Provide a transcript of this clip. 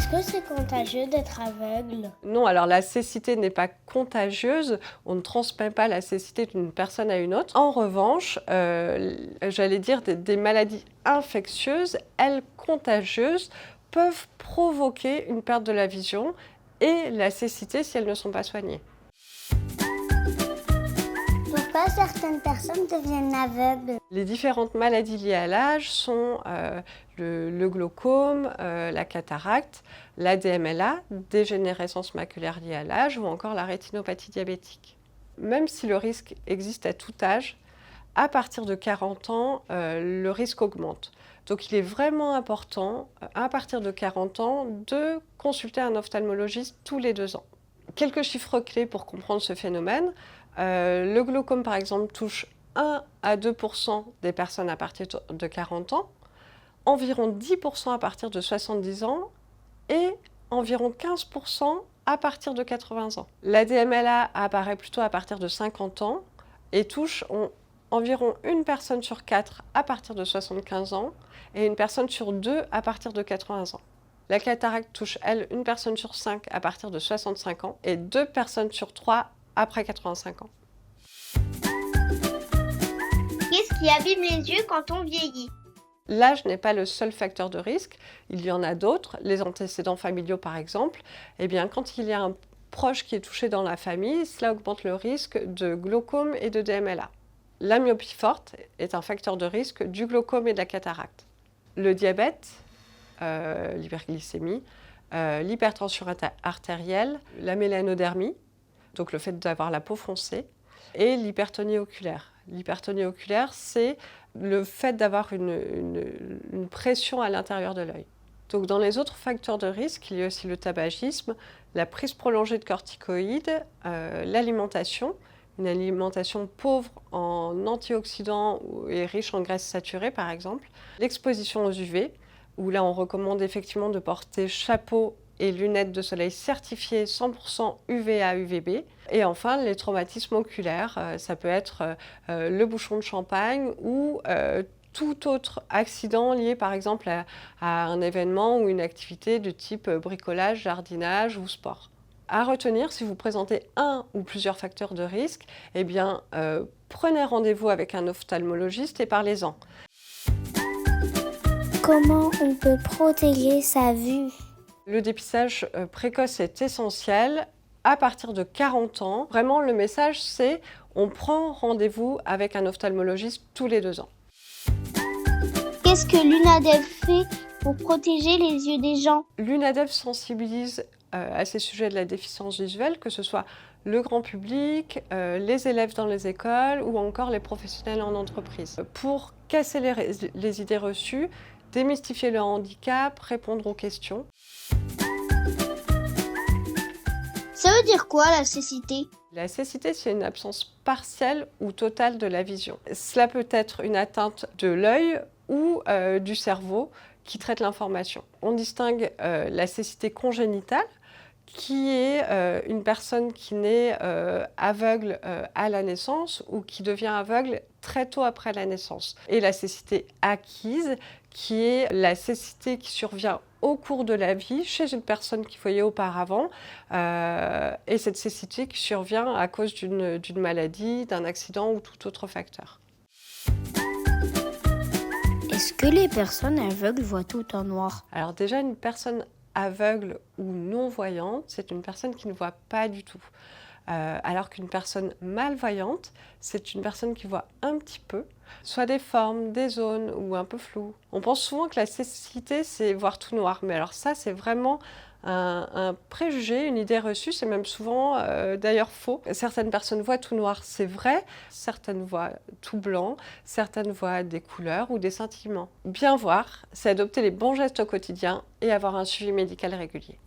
Est-ce que c'est contagieux d'être aveugle? Non, alors la cécité n'est pas contagieuse, on ne transmet pas la cécité d'une personne à une autre. En revanche, j'allais dire des maladies infectieuses, elles contagieuses, peuvent provoquer une perte de la vision et la cécité si elles ne sont pas soignées. Pourquoi certaines personnes deviennent aveugles? Les différentes maladies liées à l'âge sont le glaucome, la cataracte, la DMLA, dégénérescence maculaire liée à l'âge, ou encore la rétinopathie diabétique. Même si le risque existe à tout âge, à partir de 40 ans, le risque augmente. Donc il est vraiment important, à partir de 40 ans, de consulter un ophtalmologiste tous les 2 ans. Quelques chiffres clés pour comprendre ce phénomène. Le glaucome, par exemple, touche 1 à 2% des personnes à partir de 40 ans, environ 10% à partir de 70 ans et environ 15% à partir de 80 ans. La DMLA apparaît plutôt à partir de 50 ans et touche environ une personne sur 4 à partir de 75 ans et une personne sur 2 à partir de 80 ans. La cataracte touche, elle, une personne sur 5 à partir de 65 ans et 2 personnes sur 3 après 85 ans. Qu'est-ce qui abîme les yeux quand on vieillit? L'âge n'est pas le seul facteur de risque, il y en a d'autres, les antécédents familiaux par exemple. Eh bien, quand il y a un proche qui est touché dans la famille, cela augmente le risque de glaucome et de DMLA. La myopie forte est un facteur de risque du glaucome et de la cataracte. Le diabète, l'hyperglycémie, l'hypertension artérielle, la mélanodermie, donc le fait d'avoir la peau foncée, et l'hypertonie oculaire. L'hypertonie oculaire, c'est le fait d'avoir une pression à l'intérieur de l'œil. Donc dans les autres facteurs de risque, il y a aussi le tabagisme, la prise prolongée de corticoïdes, l'alimentation, une alimentation pauvre en antioxydants et riche en graisses saturées par exemple, l'exposition aux UV, où là on recommande effectivement de porter chapeau et lunettes de soleil certifiées 100% UVA, UVB. Et enfin, les traumatismes oculaires, ça peut être le bouchon de champagne ou tout autre accident lié par exemple à un événement ou une activité de type bricolage, jardinage ou sport. À retenir, si vous présentez un ou plusieurs facteurs de risque, eh bien, prenez rendez-vous avec un ophtalmologiste et parlez-en. Comment on peut protéger sa vue? Le dépistage précoce est essentiel à partir de 40 ans. Vraiment, le message, c'est on prend rendez-vous avec un ophtalmologiste tous les 2 ans. Qu'est-ce que l'UNADEF fait pour protéger les yeux des gens? L'UNADEF sensibilise à ces sujets de la déficience visuelle, que ce soit le grand public, les élèves dans les écoles ou encore les professionnels en entreprise. Pour casser les idées reçues, démystifier le handicap, répondre aux questions. Ça veut dire quoi la cécité? La cécité, c'est une absence partielle ou totale de la vision. Cela peut être une atteinte de l'œil ou du cerveau qui traite l'information. On distingue la cécité congénitale, qui est une personne qui naît aveugle à la naissance ou qui devient aveugle très tôt après la naissance. Et la cécité acquise, qui est la cécité qui survient au cours de la vie chez une personne qui voyait auparavant, et cette cécité qui survient à cause d'une maladie, d'un accident ou tout autre facteur. Est-ce que les personnes aveugles voient tout en noir? Alors déjà, une personne aveugle ou non-voyante, c'est une personne qui ne voit pas du tout. Alors qu'une personne malvoyante, c'est une personne qui voit un petit peu, soit des formes, des zones ou un peu floues. On pense souvent que la cécité, c'est voir tout noir, mais alors ça, c'est vraiment un préjugé, une idée reçue, c'est même souvent d'ailleurs faux. Certaines personnes voient tout noir, c'est vrai, certaines voient tout blanc, certaines voient des couleurs ou des scintillements. Bien voir, c'est adopter les bons gestes au quotidien et avoir un suivi médical régulier.